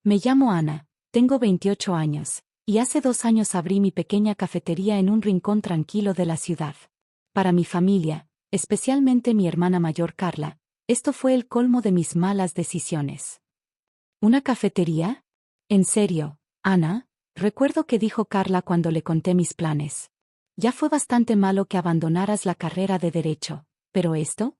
Me llamo Ana, tengo 28 años, y hace 2 años abrí mi pequeña cafetería en un rincón tranquilo de la ciudad. Para mi familia, especialmente mi hermana mayor Carla, esto fue el colmo de mis malas decisiones. ¿Una cafetería? En serio, Ana, recuerdo que dijo Carla cuando le conté mis planes. Ya fue bastante malo que abandonaras la carrera de derecho, pero esto.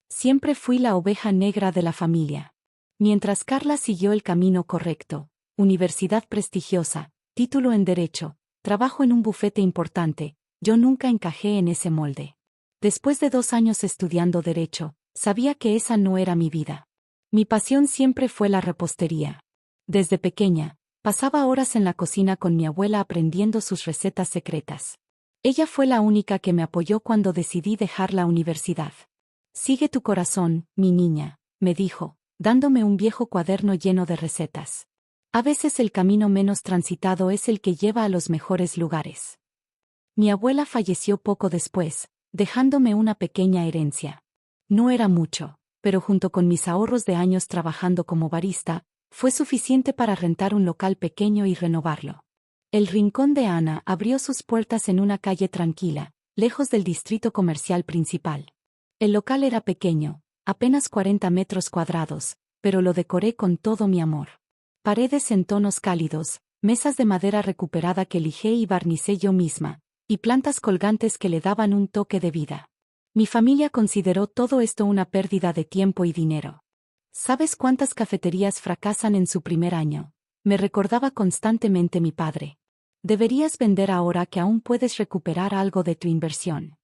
Siempre fui la oveja negra de la familia. Mientras Carla siguió el camino correcto, universidad prestigiosa, título en derecho, trabajo en un bufete importante, yo nunca encajé en ese molde. Después de 2 años estudiando derecho, sabía que esa no era mi vida. Mi pasión siempre fue la repostería. Desde pequeña, pasaba horas en la cocina con mi abuela aprendiendo sus recetas secretas. Ella fue la única que me apoyó cuando decidí dejar la universidad. Sigue tu corazón, mi niña, me dijo, dándome un viejo cuaderno lleno de recetas. A veces el camino menos transitado es el que lleva a los mejores lugares. Mi abuela falleció poco después, dejándome una pequeña herencia. No era mucho, pero junto con mis ahorros de años trabajando como barista, fue suficiente para rentar un local pequeño y renovarlo. El Rincón de Ana abrió sus puertas en una calle tranquila, lejos del distrito comercial principal. El local era pequeño, apenas 40 metros cuadrados, pero lo decoré con todo mi amor. Paredes en tonos cálidos, mesas de madera recuperada que lijé y barnicé yo misma, y plantas colgantes que le daban un toque de vida. Mi familia consideró todo esto una pérdida de tiempo y dinero. ¿Sabes cuántas cafeterías fracasan en su primer año? Me recordaba constantemente mi padre. Deberías vender ahora que aún puedes recuperar algo de tu inversión.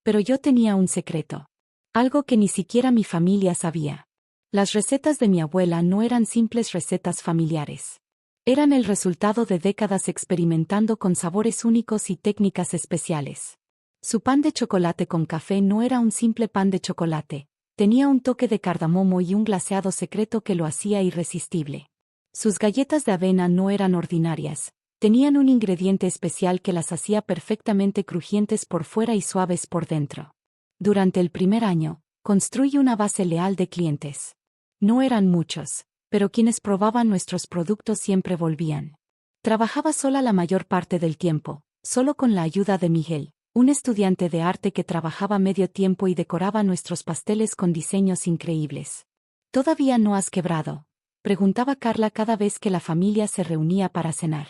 Pero yo tenía un secreto. Algo que ni siquiera mi familia sabía. Las recetas de mi abuela no eran simples recetas familiares. Eran el resultado de décadas experimentando con sabores únicos y técnicas especiales. Su pan de chocolate con café no era un simple pan de chocolate, tenía un toque de cardamomo y un glaseado secreto que lo hacía irresistible. Sus galletas de avena no eran ordinarias, tenían un ingrediente especial que las hacía perfectamente crujientes por fuera y suaves por dentro. Durante el primer año, construí una base leal de clientes. No eran muchos, pero quienes probaban nuestros productos siempre volvían. Trabajaba sola la mayor parte del tiempo, solo con la ayuda de Miguel, un estudiante de arte que trabajaba medio tiempo y decoraba nuestros pasteles con diseños increíbles. ¿Todavía no has quebrado?, preguntaba Carla cada vez que la familia se reunía para cenar.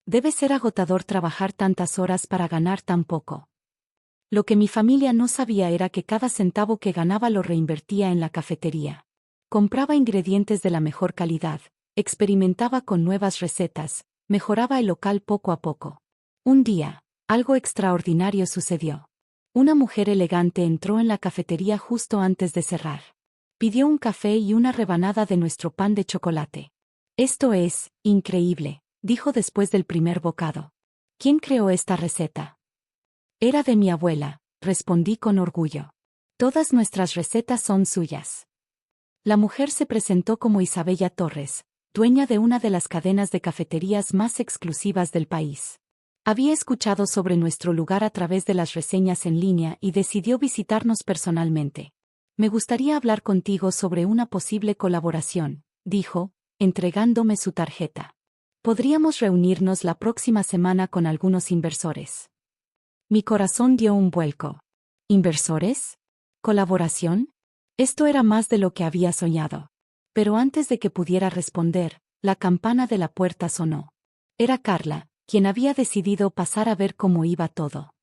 Debe ser agotador trabajar tantas horas para ganar tan poco. Lo que mi familia no sabía era que cada centavo que ganaba lo reinvertía en la cafetería. Compraba ingredientes de la mejor calidad, experimentaba con nuevas recetas, mejoraba el local poco a poco. Un día, algo extraordinario sucedió. Una mujer elegante entró en la cafetería justo antes de cerrar. Pidió un café y una rebanada de nuestro pan de chocolate. Esto es increíble, dijo después del primer bocado. ¿Quién creó esta receta? Era de mi abuela, respondí con orgullo. Todas nuestras recetas son suyas. La mujer se presentó como Isabella Torres, dueña de una de las cadenas de cafeterías más exclusivas del país. Había escuchado sobre nuestro lugar a través de las reseñas en línea y decidió visitarnos personalmente. Me gustaría hablar contigo sobre una posible colaboración, dijo, entregándome su tarjeta. Podríamos reunirnos la próxima semana con algunos inversores. Mi corazón dio un vuelco. ¿Inversores? ¿Colaboración? Esto era más de lo que había soñado. Pero antes de que pudiera responder, la campana de la puerta sonó. Era Carla, quien había decidido pasar a ver cómo iba todo.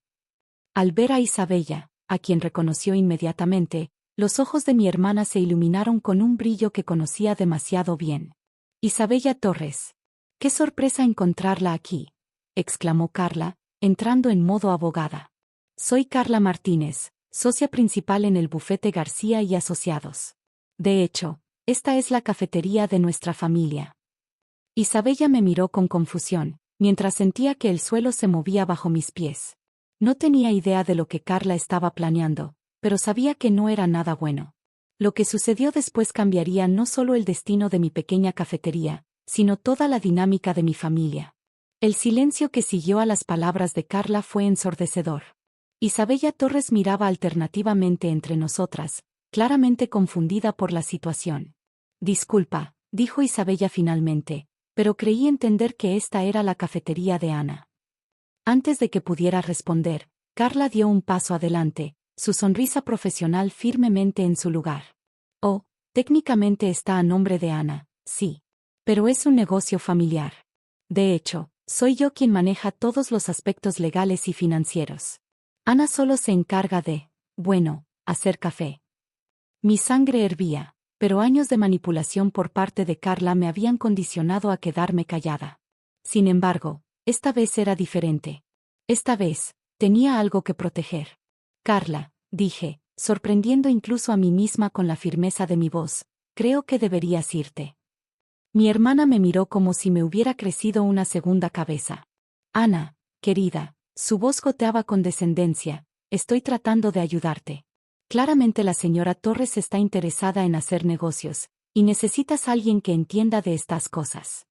Al ver a Isabella, a quien reconoció inmediatamente, los ojos de mi hermana se iluminaron con un brillo que conocía demasiado bien. Isabella Torres. ¡Qué sorpresa encontrarla aquí!, exclamó Carla, entrando en modo abogada. Soy Carla Martínez, socia principal en el bufete García y Asociados. De hecho, esta es la cafetería de nuestra familia. Isabella me miró con confusión, mientras sentía que el suelo se movía bajo mis pies. No tenía idea de lo que Carla estaba planeando, pero sabía que no era nada bueno. Lo que sucedió después cambiaría no solo el destino de mi pequeña cafetería, sino toda la dinámica de mi familia. El silencio que siguió a las palabras de Carla fue ensordecedor. Isabella Torres miraba alternativamente entre nosotras, claramente confundida por la situación. Disculpa, dijo Isabella finalmente, pero creí entender que esta era la cafetería de Ana. Antes de que pudiera responder, Carla dio un paso adelante, su sonrisa profesional firmemente en su lugar. Oh, técnicamente está a nombre de Ana, sí. Pero es un negocio familiar. De hecho, soy yo quien maneja todos los aspectos legales y financieros. Ana solo se encarga de, bueno, hacer café. Mi sangre hervía, pero años de manipulación por parte de Carla me habían condicionado a quedarme callada. Sin embargo, esta vez era diferente. Esta vez, tenía algo que proteger. Carla, dije, sorprendiendo incluso a mí misma con la firmeza de mi voz, creo que deberías irte. Mi hermana me miró como si me hubiera crecido una segunda cabeza. Ana, querida, su voz goteaba con descendencia, estoy tratando de ayudarte. Claramente la señora Torres está interesada en hacer negocios, y necesitas a alguien que entienda de estas cosas.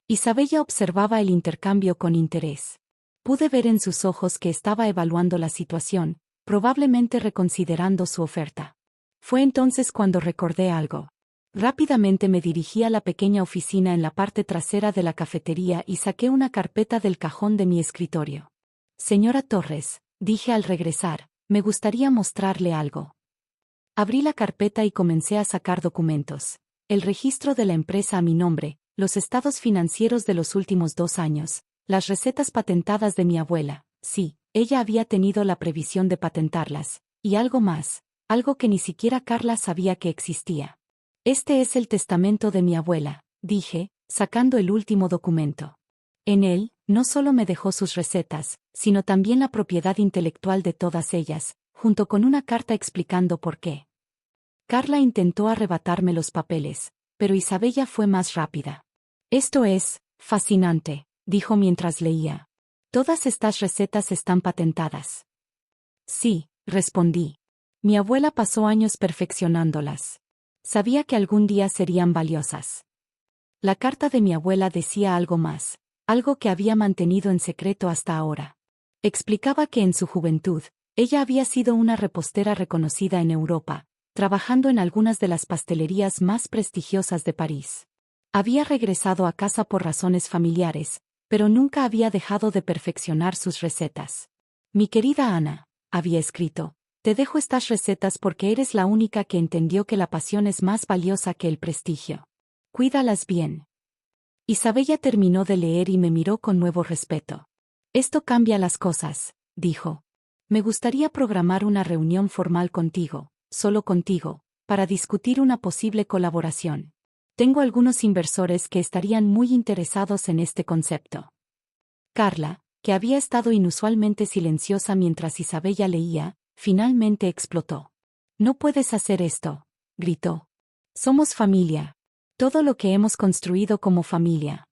Isabella observaba el intercambio con interés. Pude ver en sus ojos que estaba evaluando la situación, probablemente reconsiderando su oferta. Fue entonces cuando recordé algo. Rápidamente me dirigí a la pequeña oficina en la parte trasera de la cafetería y saqué una carpeta del cajón de mi escritorio. Señora Torres, dije al regresar, me gustaría mostrarle algo. Abrí la carpeta y comencé a sacar documentos. El registro de la empresa a mi nombre, los estados financieros de los últimos 2 años, las recetas patentadas de mi abuela, sí, ella había tenido la previsión de patentarlas, y algo más, algo que ni siquiera Carla sabía que existía. Este es el testamento de mi abuela, dije, sacando el último documento. En él, no solo me dejó sus recetas, sino también la propiedad intelectual de todas ellas, junto con una carta explicando por qué. Carla intentó arrebatarme los papeles, pero Isabella fue más rápida. Esto es fascinante, dijo mientras leía. Todas estas recetas están patentadas. Sí, respondí. Mi abuela pasó años perfeccionándolas. Sabía que algún día serían valiosas. La carta de mi abuela decía algo más, algo que había mantenido en secreto hasta ahora. Explicaba que en su juventud, ella había sido una repostera reconocida en Europa, trabajando en algunas de las pastelerías más prestigiosas de París. Había regresado a casa por razones familiares, pero nunca había dejado de perfeccionar sus recetas. Mi querida Ana, había escrito, te dejo estas recetas porque eres la única que entendió que la pasión es más valiosa que el prestigio. Cuídalas bien. Isabella terminó de leer y me miró con nuevo respeto. Esto cambia las cosas, dijo. Me gustaría programar una reunión formal contigo, solo contigo, para discutir una posible colaboración. Tengo algunos inversores que estarían muy interesados en este concepto. Carla, que había estado inusualmente silenciosa mientras Isabella leía, finalmente explotó. No puedes hacer esto, gritó. Somos familia. Todo lo que hemos construido como familia.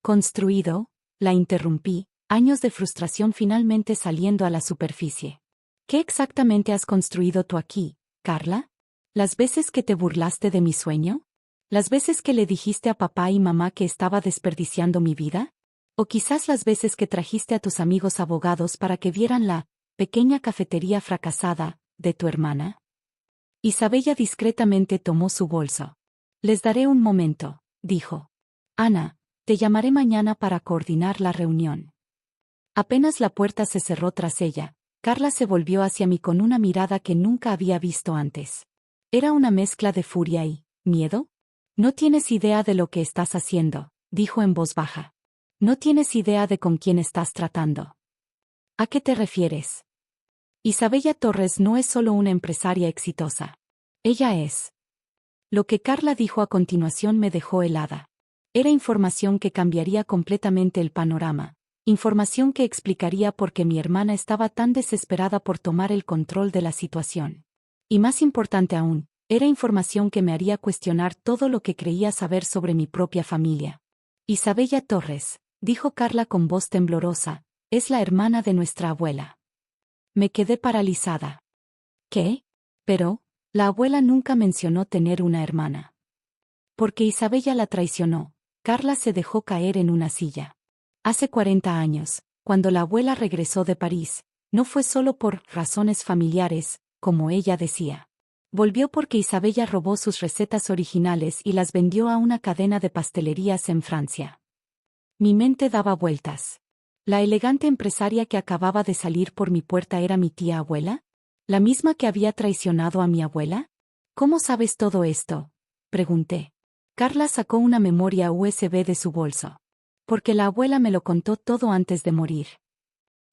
¿Construido? La interrumpí, años de frustración finalmente saliendo a la superficie. ¿Qué exactamente has construido tú aquí, Carla? ¿Las veces que te burlaste de mi sueño? ¿Las veces que le dijiste a papá y mamá que estaba desperdiciando mi vida? ¿O quizás las veces que trajiste a tus amigos abogados para que vieran la pequeña cafetería fracasada de tu hermana? Isabella discretamente tomó su bolso. Les daré un momento, dijo. Ana, te llamaré mañana para coordinar la reunión. Apenas la puerta se cerró tras ella, Carla se volvió hacia mí con una mirada que nunca había visto antes. Era una mezcla de furia y miedo. No tienes idea de lo que estás haciendo, dijo en voz baja. No tienes idea de con quién estás tratando. ¿A qué te refieres? Isabella Torres no es solo una empresaria exitosa. Ella es. Lo que Carla dijo a continuación me dejó helada. Era información que cambiaría completamente el panorama, información que explicaría por qué mi hermana estaba tan desesperada por tomar el control de la situación. Y más importante aún, era información que me haría cuestionar todo lo que creía saber sobre mi propia familia. Isabella Torres, dijo Carla con voz temblorosa, es la hermana de nuestra abuela. Me quedé paralizada. ¿Qué? Pero, la abuela nunca mencionó tener una hermana. Porque Isabella la traicionó, Carla se dejó caer en una silla. Hace 40 años, cuando la abuela regresó de París, no fue solo por razones familiares, como ella decía. Volvió porque Isabella robó sus recetas originales y las vendió a una cadena de pastelerías en Francia. Mi mente daba vueltas. ¿La elegante empresaria que acababa de salir por mi puerta era mi tía abuela? ¿La misma que había traicionado a mi abuela? ¿Cómo sabes todo esto?, pregunté. Carla sacó una memoria USB de su bolso. Porque la abuela me lo contó todo antes de morir.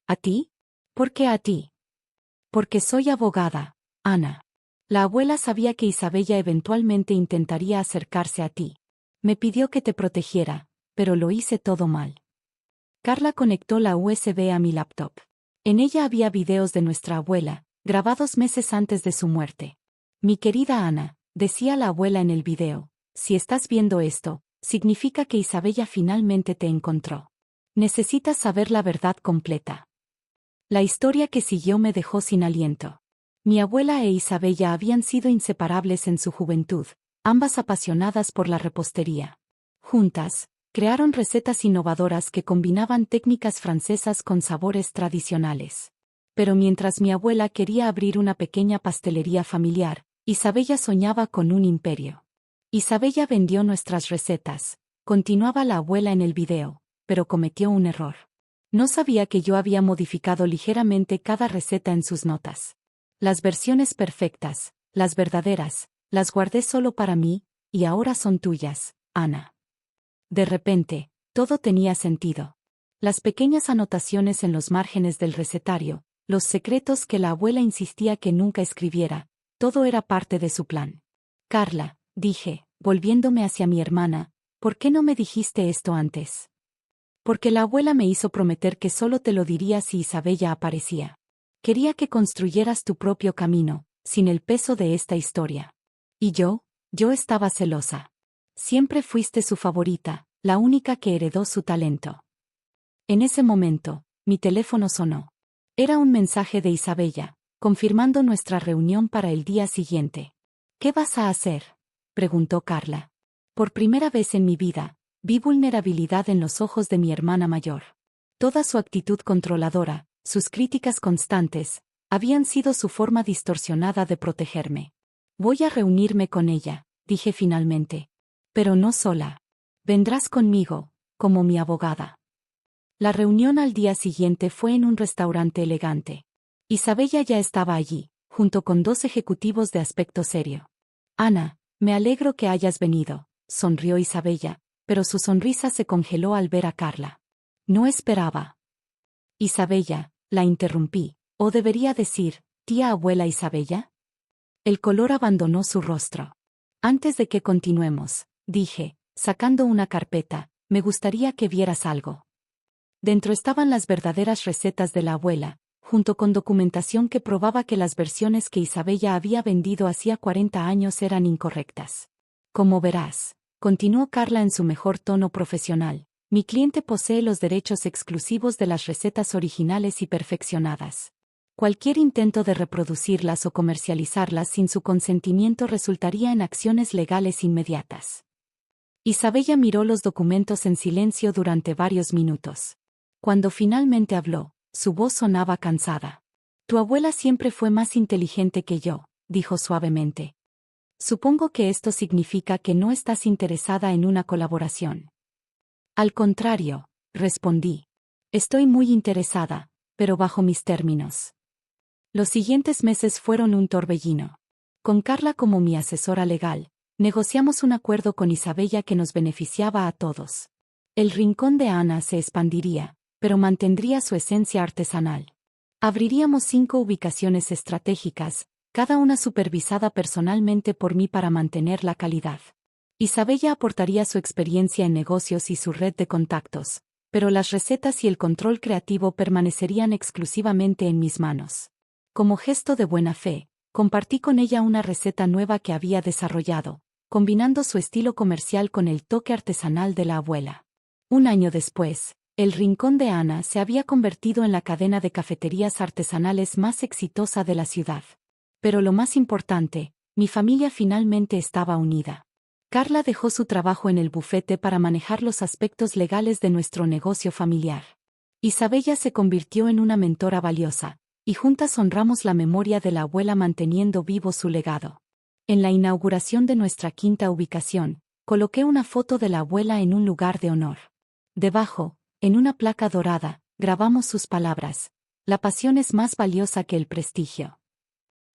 ¿A ti? ¿Por qué a ti? Porque soy abogada, Ana. La abuela sabía que Isabella eventualmente intentaría acercarse a ti. Me pidió que te protegiera, pero lo hice todo mal. Carla conectó la USB a mi laptop. En ella había videos de nuestra abuela, grabados meses antes de su muerte. Mi querida Ana, decía la abuela en el video, si estás viendo esto, significa que Isabella finalmente te encontró. Necesitas saber la verdad completa. La historia que siguió me dejó sin aliento. Mi abuela e Isabella habían sido inseparables en su juventud, ambas apasionadas por la repostería. Juntas, crearon recetas innovadoras que combinaban técnicas francesas con sabores tradicionales. Pero mientras mi abuela quería abrir una pequeña pastelería familiar, Isabella soñaba con un imperio. Isabella vendió nuestras recetas, continuaba la abuela en el video, pero cometió un error. No sabía que yo había modificado ligeramente cada receta en sus notas. Las versiones perfectas, las verdaderas, las guardé solo para mí, y ahora son tuyas, Ana. De repente, todo tenía sentido. Las pequeñas anotaciones en los márgenes del recetario, los secretos que la abuela insistía que nunca escribiera, todo era parte de su plan. Carla, dije, volviéndome hacia mi hermana, ¿por qué no me dijiste esto antes? Porque la abuela me hizo prometer que solo te lo diría si Isabella aparecía. Quería que construyeras tu propio camino, sin el peso de esta historia. Y yo estaba celosa. Siempre fuiste su favorita, la única que heredó su talento. En ese momento, mi teléfono sonó. Era un mensaje de Isabella, confirmando nuestra reunión para el día siguiente. ¿Qué vas a hacer?, preguntó Carla. Por primera vez en mi vida, vi vulnerabilidad en los ojos de mi hermana mayor. Toda su actitud controladora, sus críticas constantes, habían sido su forma distorsionada de protegerme. Voy a reunirme con ella, dije finalmente. Pero no sola. Vendrás conmigo, como mi abogada. La reunión al día siguiente fue en un restaurante elegante. Isabella ya estaba allí, junto con 2 ejecutivos de aspecto serio. Ana, me alegro que hayas venido, sonrió Isabella, pero su sonrisa se congeló al ver a Carla. No esperaba. Isabella, la interrumpí, o debería decir, tía abuela Isabella. El color abandonó su rostro. Antes de que continuemos, dije, sacando una carpeta, me gustaría que vieras algo. Dentro estaban las verdaderas recetas de la abuela, junto con documentación que probaba que las versiones que Isabella había vendido hacía 40 años eran incorrectas. Como verás, continuó Carla en su mejor tono profesional, mi cliente posee los derechos exclusivos de las recetas originales y perfeccionadas. Cualquier intento de reproducirlas o comercializarlas sin su consentimiento resultaría en acciones legales inmediatas. Isabella miró los documentos en silencio durante varios minutos. Cuando finalmente habló, su voz sonaba cansada. Tu abuela siempre fue más inteligente que yo, dijo suavemente. Supongo que esto significa que no estás interesada en una colaboración. Al contrario, respondí. Estoy muy interesada, pero bajo mis términos. Los siguientes meses fueron un torbellino. Con Carla como mi asesora legal, negociamos un acuerdo con Isabella que nos beneficiaba a todos. El rincón de Ana se expandiría, pero mantendría su esencia artesanal. Abriríamos 5 ubicaciones estratégicas, cada una supervisada personalmente por mí para mantener la calidad. Isabella aportaría su experiencia en negocios y su red de contactos, pero las recetas y el control creativo permanecerían exclusivamente en mis manos. Como gesto de buena fe, compartí con ella una receta nueva que había desarrollado, combinando su estilo comercial con el toque artesanal de la abuela. Un año después, el Rincón de Ana se había convertido en la cadena de cafeterías artesanales más exitosa de la ciudad. Pero lo más importante, mi familia finalmente estaba unida. Carla dejó su trabajo en el bufete para manejar los aspectos legales de nuestro negocio familiar. Isabella se convirtió en una mentora valiosa, y juntas honramos la memoria de la abuela manteniendo vivo su legado. En la inauguración de nuestra quinta ubicación, coloqué una foto de la abuela en un lugar de honor. Debajo, en una placa dorada, grabamos sus palabras: la pasión es más valiosa que el prestigio.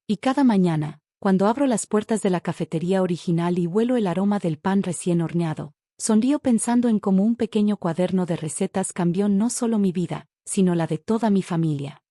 Y cada mañana, cuando abro las puertas de la cafetería original y huelo el aroma del pan recién horneado, sonrío pensando en cómo un pequeño cuaderno de recetas cambió no solo mi vida, sino la de toda mi familia.